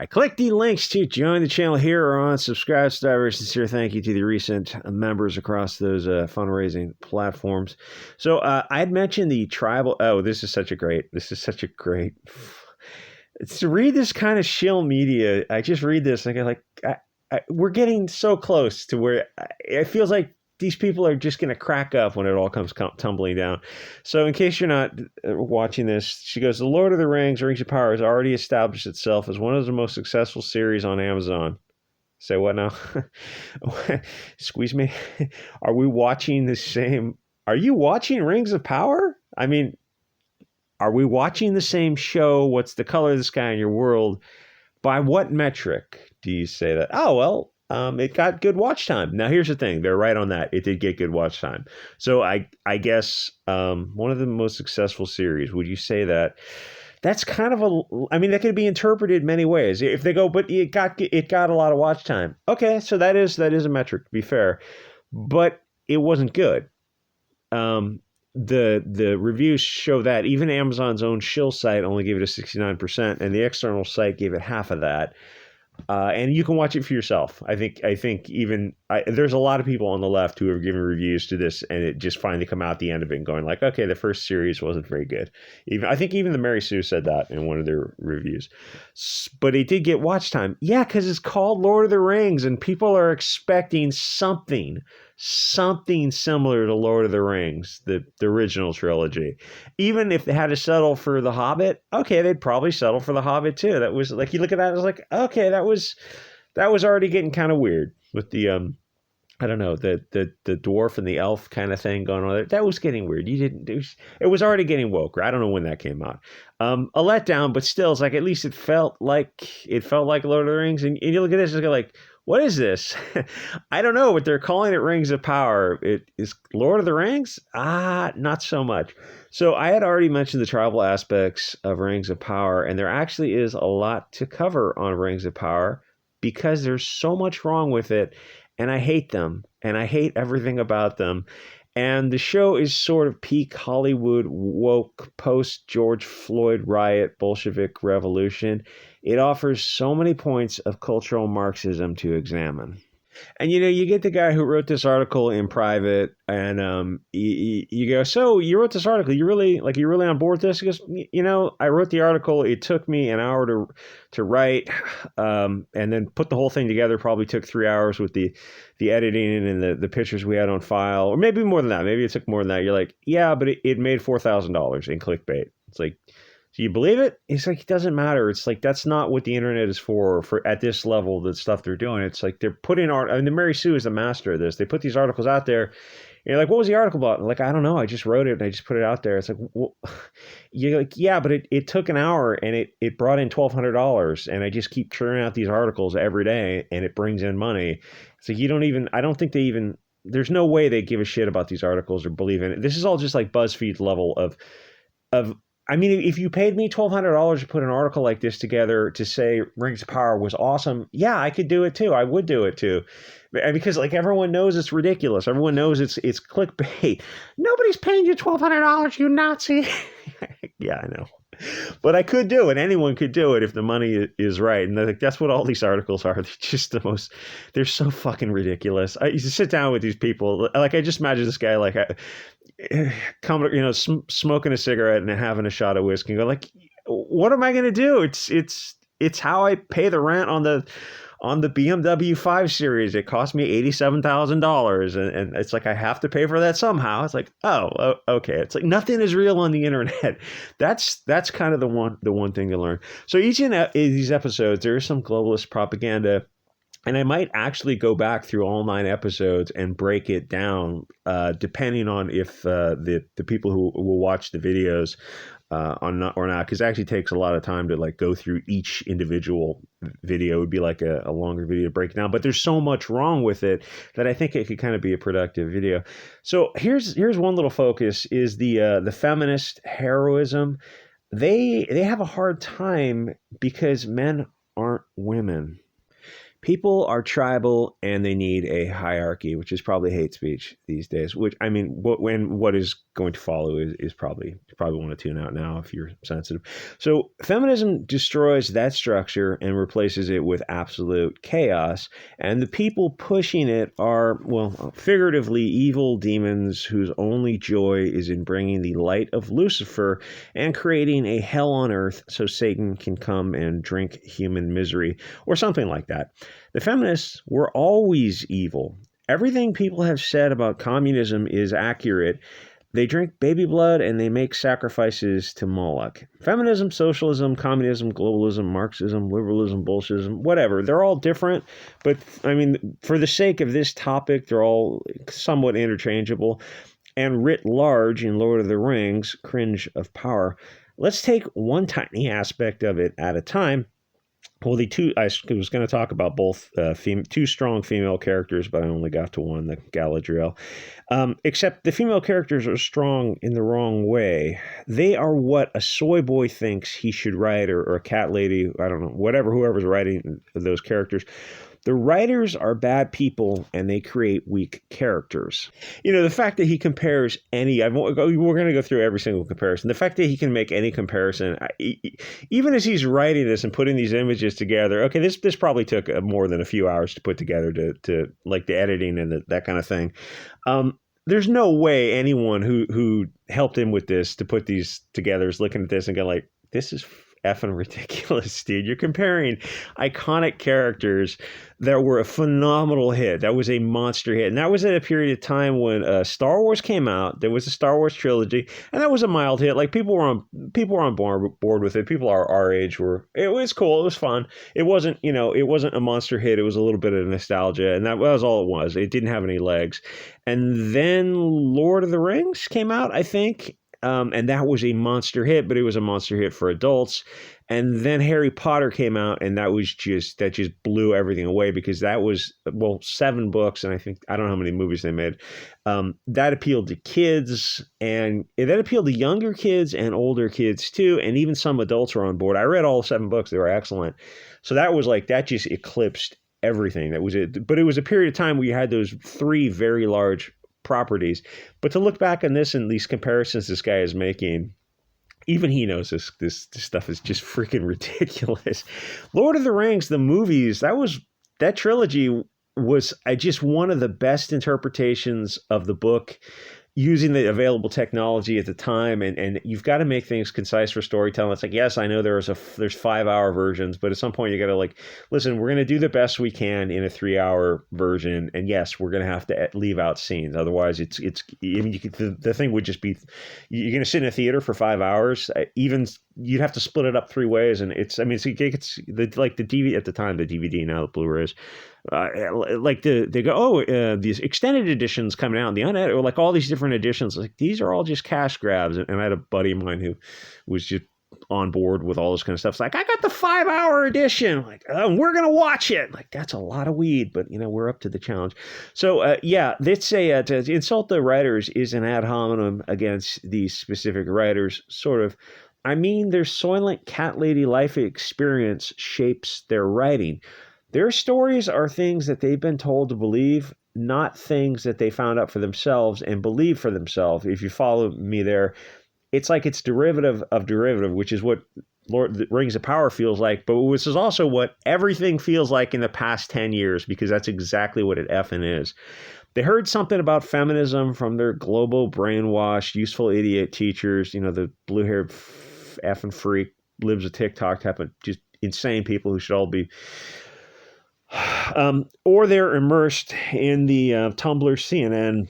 I clicked the links to join the channel here or on subscribe. Very sincere thank you to the recent members across those fundraising platforms. So I had mentioned the tribal. Oh, this is such a great. It's to read this kind of shill media. I just read this and I go like, we're getting so close to where it feels like these people are just going to crack up when it all comes tumbling down. So in case you're not watching this, she goes, The Lord of the Rings, Rings of Power has already established itself as one of the most successful series on Amazon. Say what now? Squeeze me. Are you watching Rings of Power? I mean, are we watching the same show? What's the color of the sky in your world? By what metric do you say that? Oh, well, it got good watch time. Now, here's the thing. They're right on that. It did get good watch time. So I guess one of the most successful series, would you say that? That's kind of that could be interpreted many ways. If they go, but it got a lot of watch time. Okay, so that is a metric, to be fair. But it wasn't good. The reviews show that even Amazon's own shill site only gave it a 69%, and the external site gave it half of that. And you can watch it for yourself. I think there's a lot of people on the left who have given reviews to this, and it just finally come out the end of it and going like, okay, the first series wasn't very good. I think even the Mary Sue said that in one of their reviews. But it did get watch time. Yeah, because it's called Lord of the Rings, and people are expecting something similar to Lord of the Rings, the original trilogy. Even if they had to settle for The Hobbit, okay, they'd probably settle for The Hobbit too. That was like, you look at that, it was like, okay, that was already getting kind of weird with the I don't know, the dwarf and the elf kind of thing going on there. That was getting weird. It was already getting woke. I don't know when that came out. A letdown, but still, it's like at least it felt like Lord of the Rings. And you look at this and go like, what is this? I don't know, but they're calling it Rings of Power. It is Lord of the Rings? Not so much. So I had already mentioned the tribal aspects of Rings of Power, and there actually is a lot to cover on Rings of Power because there's so much wrong with it, and I hate them, and I hate everything about them. And the show is sort of peak Hollywood woke post-George Floyd riot Bolshevik revolution. It offers so many points of cultural Marxism to examine. And, you get the guy who wrote this article in private, and you go, so you wrote this article, you're really on board with this? He goes, I wrote the article. It took me an hour to write, and then put the whole thing together. Probably took 3 hours with the editing and the pictures we had on file, or maybe more than that. Maybe it took more than that. You're like, yeah, but it made $4,000 in clickbait. It's like, do you believe it? It's like, it doesn't matter. It's like, that's not what the internet is for at this level, the stuff they're doing. It's like they're putting the Mary Sue is the master of this. They put these articles out there. And you're like, what was the article about? And like, I don't know. I just wrote it and I just put it out there. It's like, well, you're like, yeah, but it took an hour and it brought in $1,200. And I just keep churning out these articles every day and it brings in money. So I don't think there's no way they give a shit about these articles or believe in it. This is all just like BuzzFeed's level of I mean, if you paid me $1,200 to put an article like this together to say Rings of Power was awesome, yeah, I could do it too. I would do it too. Because like everyone knows it's ridiculous. Everyone knows it's clickbait. Nobody's paying you $1,200, you Nazi. Yeah, I know. But I could do it. Anyone could do it if the money is right. And that's what all these articles are. They're just they're so fucking ridiculous. I used to sit down with these people. Like, I just imagine this guy like smoking a cigarette and having a shot of whiskey and go like, what am I going to do? It's how I pay the rent on the BMW 5 Series. It cost me $87,000, and it's like I have to pay for that somehow. It's like, oh, okay. It's like nothing is real on the internet. That's kind of the one thing to learn. So each of these episodes, there is some globalist propaganda. And I might actually go back through all 9 episodes and break it down, depending on if the people who will watch the videos or not, because it actually takes a lot of time to like go through each individual video. It would be like a longer video to break it down. But there's so much wrong with it that I think it could kind of be a productive video. So here's one little focus is the feminist heroism. They have a hard time because men aren't women. People are tribal and they need a hierarchy, which is probably hate speech these days. Which, I mean, what is going to follow is probably want to tune out now if you're sensitive. So feminism destroys that structure and replaces it with absolute chaos. And the people pushing it are, well, figuratively evil demons whose only joy is in bringing the light of Lucifer and creating a hell on earth so Satan can come and drink human misery, or something like that. The feminists were always evil. Everything people have said about communism is accurate. They drink baby blood and they make sacrifices to Moloch. Feminism, socialism, communism, globalism, Marxism, liberalism, Bolshevism, whatever. They're all different, but I mean, for the sake of this topic, they're all somewhat interchangeable. And writ large in Lord of the Rings, cringe of power. Let's take one tiny aspect of it at a time. Well, I was going to talk about both two strong female characters, but I only got to one, the Galadriel. Except the female characters are strong in the wrong way. They are what a soy boy thinks he should write, or a cat lady, I don't know, whoever's writing those characters. The writers are bad people, and they create weak characters. You know, the fact that he compares we're going to go through every single comparison. The fact that he can make any comparison, even as he's writing this and putting these images together, okay, this probably took more than a few hours to put together to like the editing and that kind of thing. There's no way anyone who helped him with this to put these together is looking at this and going like, this is effing ridiculous, dude. You're comparing iconic characters that were a phenomenal hit. That was a monster hit. And that was at a period of time when Star Wars came out. There was a Star Wars trilogy, and that was a mild hit. Like people were on board with it. People our age it was cool. It was fun. It wasn't a monster hit. It was a little bit of nostalgia, and that was all it was. It didn't have any legs. And then Lord of the Rings came out, I think. And that was a monster hit, but it was a monster hit for adults. And then Harry Potter came out, and that just blew everything away, because that was, 7 books, and I don't know how many movies they made. That appealed to kids, and that appealed to younger kids and older kids too, and even some adults were on board. I read all 7 books; they were excellent. So that just eclipsed everything. That was it. But it was a period of time where you had those 3 very large properties. But to look back on this and these comparisons this guy is making, even he knows this stuff is just freaking ridiculous. Lord of the Rings, the movies, that trilogy was just one of the best interpretations of the book, using the available technology at the time, and you've got to make things concise for storytelling. It's like, yes, I know there's 5-hour versions, but at some point you got to listen, we're going to do the best we can in a 3-hour version, and yes, we're going to have to leave out scenes. Otherwise, the thing would just be, you're going to sit in a theater for 5 hours. Even you'd have to split it up 3 ways, and it's the DVD at the time, the DVD, now the Blu-rays. They go, these extended editions coming out, and the unedited, or like all these different editions. Like, these are all just cash grabs. And I had a buddy of mine who was just on board with all this kind of stuff. It's like, I got the 5-hour edition. Like, we're gonna watch it. Like, that's a lot of weed, but we're up to the challenge. So let's say to insult the writers is an ad hominem against these specific writers, sort of. I mean, their Soylent Cat Lady life experience shapes their writing. Their stories are things that they've been told to believe, not things that they found out for themselves and believe for themselves. If you follow me there, it's like it's derivative of derivative, which is what Lord the Rings of Power feels like, but this is also what everything feels like in the past 10 years, because that's exactly what it effing is. They heard something about feminism from their global brainwashed, useful idiot teachers, the blue-haired effing freak, lives a TikTok type of just insane people who should all be... or they're immersed in the Tumblr, CNN,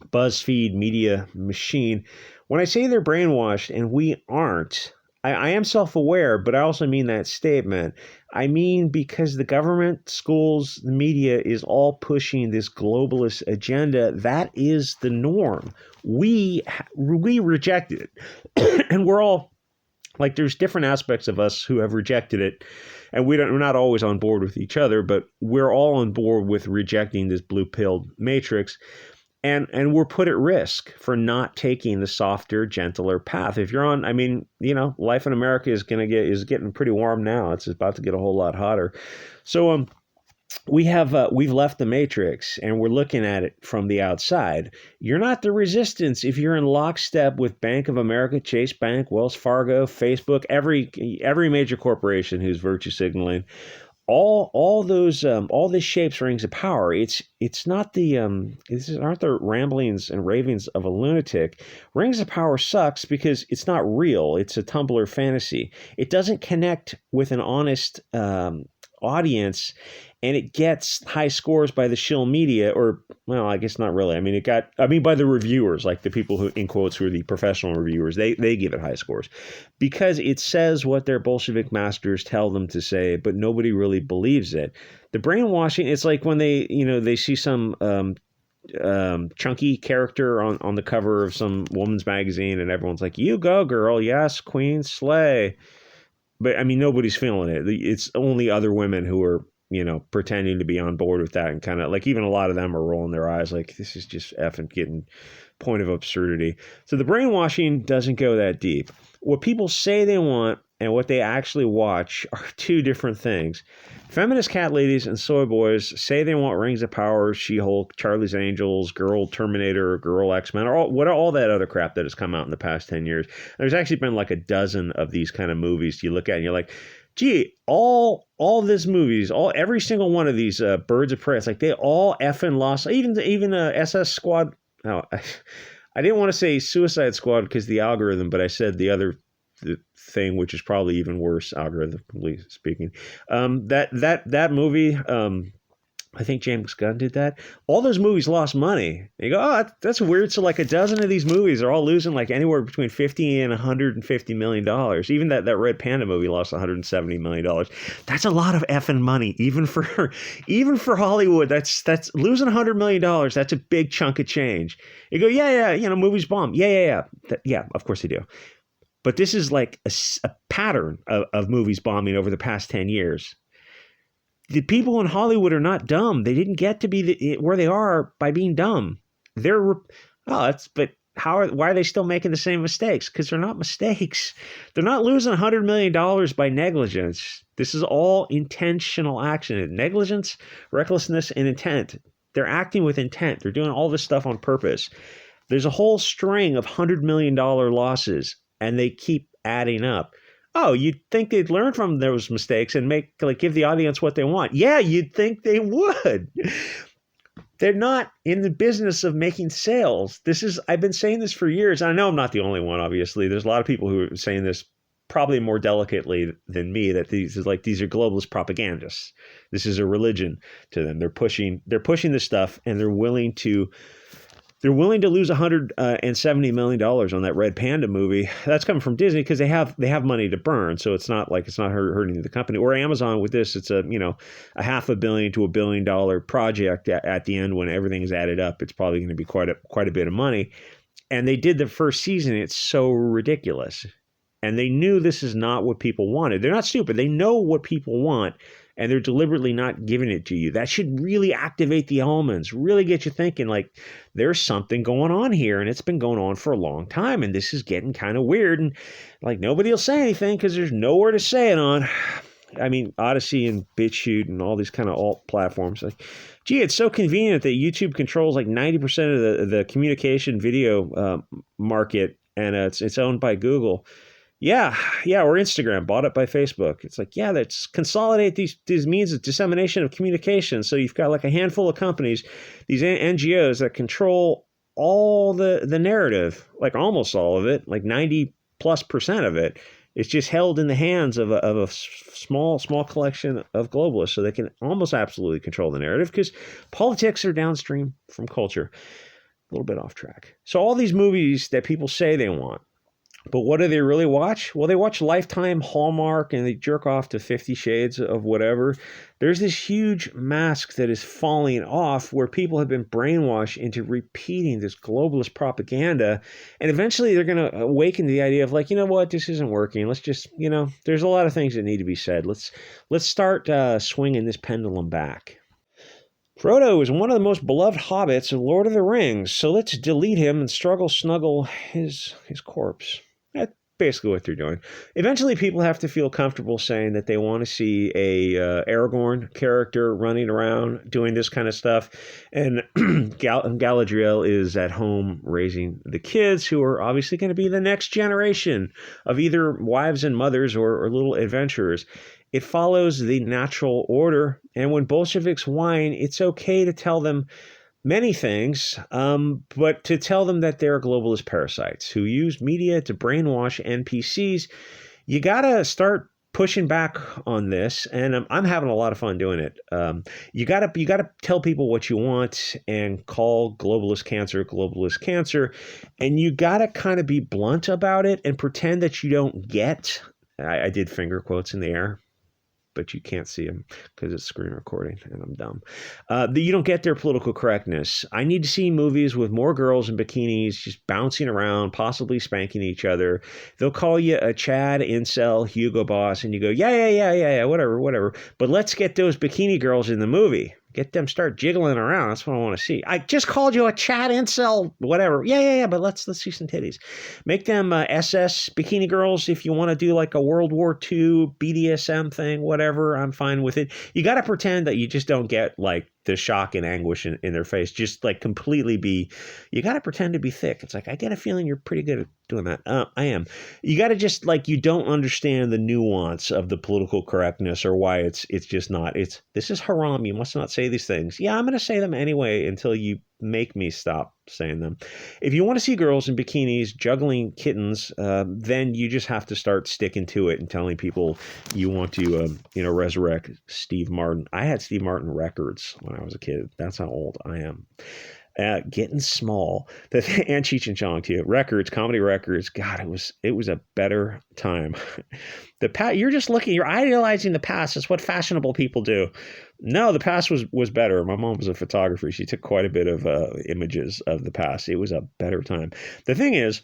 BuzzFeed media machine. When I say they're brainwashed, and we aren't, I am self-aware, but I also mean that statement. I mean, because the government, schools, the media is all pushing this globalist agenda. That is the norm. We rejected it. And we're all, there's different aspects of us who have rejected it. And we're not always on board with each other, but we're all on board with rejecting this blue-pilled matrix. And we're put at risk for not taking the softer, gentler path. If you're on, life in America is getting pretty warm now. It's about to get a whole lot hotter. So we've left the matrix and we're looking at it from the outside. You're not the resistance if you're in lockstep with Bank of America, Chase Bank, Wells Fargo, Facebook, every major corporation who's virtue signaling. All those all this shapes rings of power. It's not the aren't the ramblings and ravings of a lunatic. Rings of power sucks because it's not real. It's a Tumblr fantasy. It doesn't connect with an honest audience, and it gets high scores by the shill media, or well, I guess not really. I mean, by the reviewers, like the people who, in quotes, who are the professional reviewers. They give it high scores because it says what their Bolshevik masters tell them to say, but nobody really believes it. The brainwashing, it's like when they see some chunky character on the cover of some woman's magazine, and everyone's like, "You go, girl, yes, queen, slay." But I mean, nobody's feeling it. It's only other women who are, pretending to be on board with that, and kind of like, even a lot of them are rolling their eyes like, this is just effing getting point of absurdity. So the brainwashing doesn't go that deep. What people say they want and what they actually watch are two different things. Feminist cat ladies and soy boys say they want Rings of Power, She-Hulk, Charlie's Angels, Girl Terminator, Girl X-Men, or all that other crap that has come out in the past 10 years. There's actually been like a dozen of these kind of movies you look at and you're like, gee, all these movies, every single one of these Birds of Prey, it's like they all effing lost. Even SS Squad. Oh, I didn't want to say Suicide Squad because the algorithm, but I said the thing, which is probably even worse, algorithmically speaking. That movie, I think James Gunn did that. All those movies lost money. You go, oh, that's weird. So like a dozen of these movies are all losing like anywhere between $50 and $150 million. Even that Red Panda movie lost $170 million. That's a lot of effing money, even for Hollywood. That's losing $100 million. That's a big chunk of change. You go, yeah, movies bomb. Yeah. Yeah, of course they do. But this is like a pattern of movies bombing over the past 10 years. The people in Hollywood are not dumb. They didn't get to be where they are by being dumb. Why are they still making the same mistakes? Because they're not mistakes. They're not losing $100 million by negligence. This is all intentional action. Negligence, recklessness, and intent. They're acting with intent. They're doing all this stuff on purpose. There's a whole string of $100 million losses, and they keep adding up. Oh, you'd think they'd learn from those mistakes and give the audience what they want. Yeah, you'd think they would. They're not in the business of making sales. I've been saying this for years. I know I'm not the only one, obviously. There's a lot of people who are saying this probably more delicately than me, that these are globalist propagandists. This is a religion to them. They're pushing this stuff, and they're willing to lose $170 million on that Red Panda movie. That's coming from Disney because they have money to burn. So it's not hurting the company. Or Amazon with this, it's a $500 million to $1 billion project at the end. When everything is added up, it's probably going to be quite a bit of money. And they did the first season. It's so ridiculous. And they knew this is not what people wanted. They're not stupid. They know what people want, and they're deliberately not giving it to you. That should really activate the elements, really get you thinking like there's something going on here, and it's been going on for a long time, and this is getting kind of weird, and like nobody will say anything because there's nowhere to say it on. I mean, Odyssey and Bit Chute and all these kind of alt platforms. Like, gee, it's so convenient that YouTube controls like 90% of the communication video market, and it's owned by Google. Yeah, or Instagram, bought it by Facebook. It's like, yeah, let's consolidate these means of dissemination of communication. So you've got like a handful of companies, these NGOs that control all the narrative, like almost all of it, like 90+% of it. It's just held in the hands of a small collection of globalists, so they can almost absolutely control the narrative because politics are downstream from culture. A little bit off track. So all these movies that people say they want, but what do they really watch? Well, they watch Lifetime, Hallmark, and they jerk off to 50 Shades of whatever. There's this huge mask that is falling off where people have been brainwashed into repeating this globalist propaganda. And eventually they're going to awaken to the idea of like, you know what, this isn't working. Let's just, there's a lot of things that need to be said. Let's start swinging this pendulum back. Frodo is one of the most beloved hobbits of Lord of the Rings, so let's delete him and snuggle his corpse. basically what they're doing. Eventually, people have to feel comfortable saying that they want to see a Aragorn character running around doing this kind of stuff. And Galadriel is at home raising the kids, who are obviously going to be the next generation of either wives and mothers or little adventurers. It follows the natural order. And when Bolsheviks whine, it's okay to tell them many things, but to tell them that they're globalist parasites who use media to brainwash NPCs, you got to start pushing back on this, and I'm having a lot of fun doing it. You gotta tell people what you want and call globalist cancer, and you gotta kind of be blunt about it and pretend that you don't get. I did finger quotes in the air, but you can't see them because it's screen recording and I'm dumb. You don't get their political correctness. I need to see movies with more girls in bikinis just bouncing around, possibly spanking each other. They'll call you a Chad, incel, Hugo Boss, and you go, yeah, whatever. But let's get those bikini girls in the movie. Get them start jiggling around. That's what I want to see. I just called you a Chad, incel, whatever. Yeah. But let's see some titties. Make them SS bikini girls. If you want to do like a World War II BDSM thing, whatever, I'm fine with it. You got to pretend that you just don't get like the shock and anguish in their face. Just like completely you got to pretend to be thick. It's like, I get a feeling you're pretty good at doing that. I am. You got to just like, you don't understand the nuance of the political correctness or why it's just not. This is haram. You must not say these things. Yeah, I'm going to say them anyway until you make me stop saying them. If you want to see girls in bikinis juggling kittens, then you just have to start sticking to it and telling people you want to, resurrect Steve Martin. I had Steve Martin records when I was a kid. That's how old I am. Getting small. And Cheech and Chong too. Records, comedy records. God, it was a better time. You're idealizing the past. It's what fashionable people do. No, the past was better. My mom was a photographer. She took quite a bit of images of the past. It was a better time. The thing is,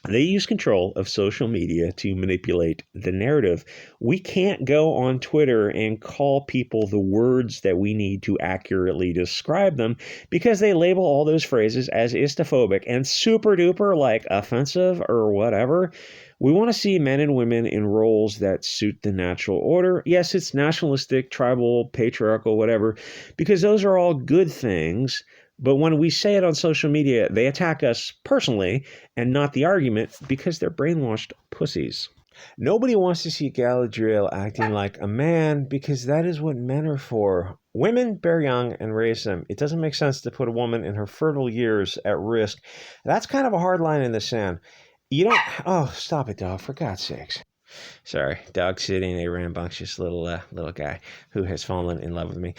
they use control of social media to manipulate the narrative. We can't go on Twitter and call people the words that we need to accurately describe them because they label all those phrases as istophobic and super duper like offensive or whatever. We want to see men and women in roles that suit the natural order. Yes, it's nationalistic, tribal, patriarchal, whatever, because those are all good things. But when we say it on social media, they attack us personally and not the argument because they're brainwashed pussies. Nobody wants to see Galadriel acting like a man because that is what men are for. Women bear young and raise them. It doesn't make sense to put a woman in her fertile years at risk. That's kind of a hard line in the sand. You don't... Oh, stop it, dog, for God's sakes. Sorry, dog sitting, a rambunctious little guy who has fallen in love with me.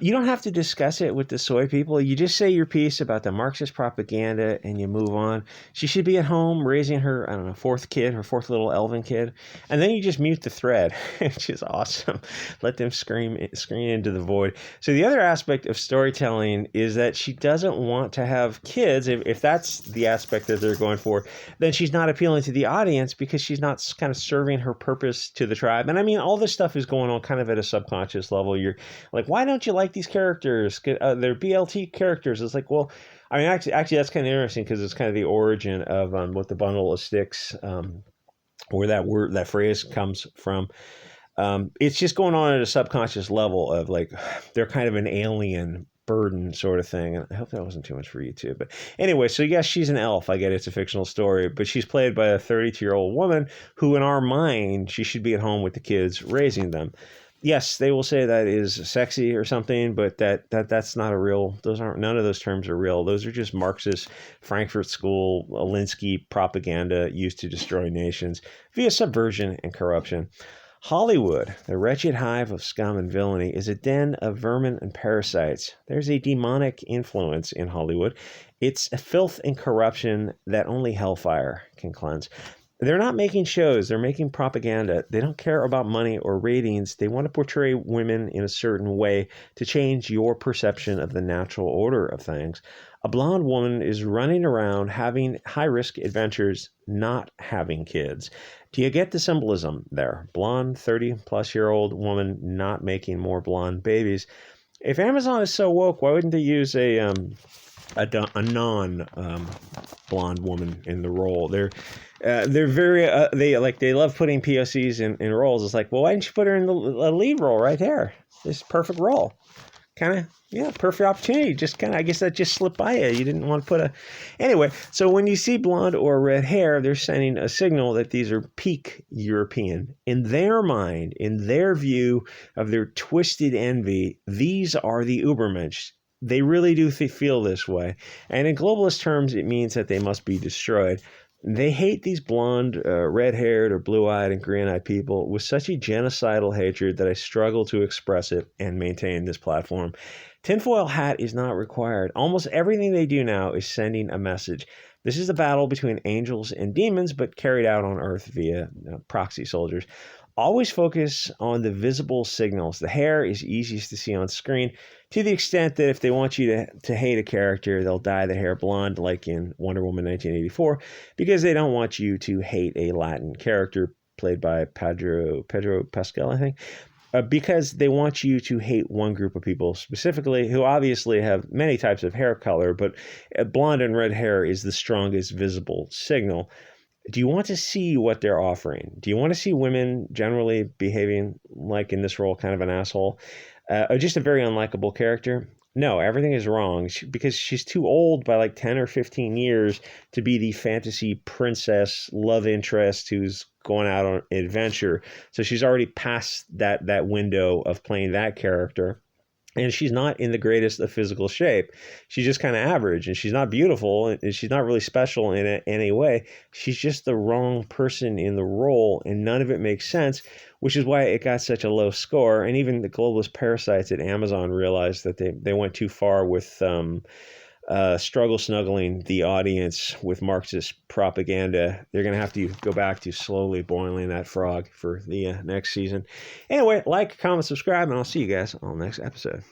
You don't have to discuss it with the soy people. You just say your piece about the Marxist propaganda and you move on. She should be at home raising her, fourth little elven kid. And then you just mute the thread, which is awesome. Let them scream into the void. So the other aspect of storytelling is that she doesn't want to have kids. If that's the aspect that they're going for, then she's not appealing to the audience because she's not kind of serving her purpose to the tribe. And I mean, all this stuff is going on kind of at a subconscious level. You're like, why don't you like these characters? They're BLT characters. It's like, well, I mean, actually that's kind of interesting because it's kind of the origin of what the bundle of sticks, where that phrase comes from. It's just going on at a subconscious level of like, they're kind of an alien burden sort of thing. And I hope that wasn't too much for you too. But anyway, so yes, she's an elf. I get it's a fictional story, but she's played by a 32-year-old woman who in our mind, she should be at home with the kids raising them. Yes, they will say that is sexy or something, but that's not a real, none of those terms are real. Those are just Marxist Frankfurt School, Alinsky propaganda used to destroy nations via subversion and corruption. Hollywood, the wretched hive of scum and villainy, is a den of vermin and parasites. There's a demonic influence in Hollywood. It's a filth and corruption that only hellfire can cleanse. They're not making shows. They're making propaganda. They don't care about money or ratings. They want to portray women in a certain way to change your perception of the natural order of things. A blonde woman is running around having high-risk adventures, not having kids. Do you get the symbolism there? Blonde, 30-plus-year-old woman not making more blonde babies. If Amazon is so woke, why wouldn't they use a a non blonde woman in the role. They're very they love putting POCs in roles. It's like, well, why didn't you put her in the lead role right there? This perfect role. Kind of, yeah, perfect opportunity. Just kind of, I guess that just slipped by you. You didn't want to put a. Anyway, so when you see blonde or red hair, they're sending a signal that these are peak European. In their mind, in their view of their twisted envy, these are the Ubermensch. They really do feel this way. And in globalist terms, it means that they must be destroyed. They hate these blonde, red-haired, or blue-eyed and green-eyed people with such a genocidal hatred that I struggle to express it and maintain this platform. Tinfoil hat is not required. Almost everything they do now is sending a message. This is a battle between angels and demons, but carried out on Earth via proxy soldiers. Always focus on the visible signals. The hair is easiest to see on screen, to the extent that if they want you to hate a character, they'll dye the hair blonde, like in Wonder Woman 1984, because they don't want you to hate a Latin character played by Pedro Pascal, I think, because they want you to hate one group of people specifically, who obviously have many types of hair color, but blonde and red hair is the strongest visible signal. Do you want to see what they're offering? Do you want to see women generally behaving like in this role, kind of an asshole, or just a very unlikable character? No, everything is wrong because she's too old by like 10 or 15 years to be the fantasy princess love interest who's going out on adventure. So she's already past that window of playing that character. And she's not in the greatest of physical shape. She's just kind of average, and she's not beautiful, and she's not really special in any way. She's just the wrong person in the role, and none of it makes sense, which is why it got such a low score. And even the globalist parasites at Amazon realized that they went too far with struggle snuggling the audience with Marxist propaganda. They're going to have to go back to slowly boiling that frog for the next season. Anyway, like, comment, subscribe, and I'll see you guys on the next episode.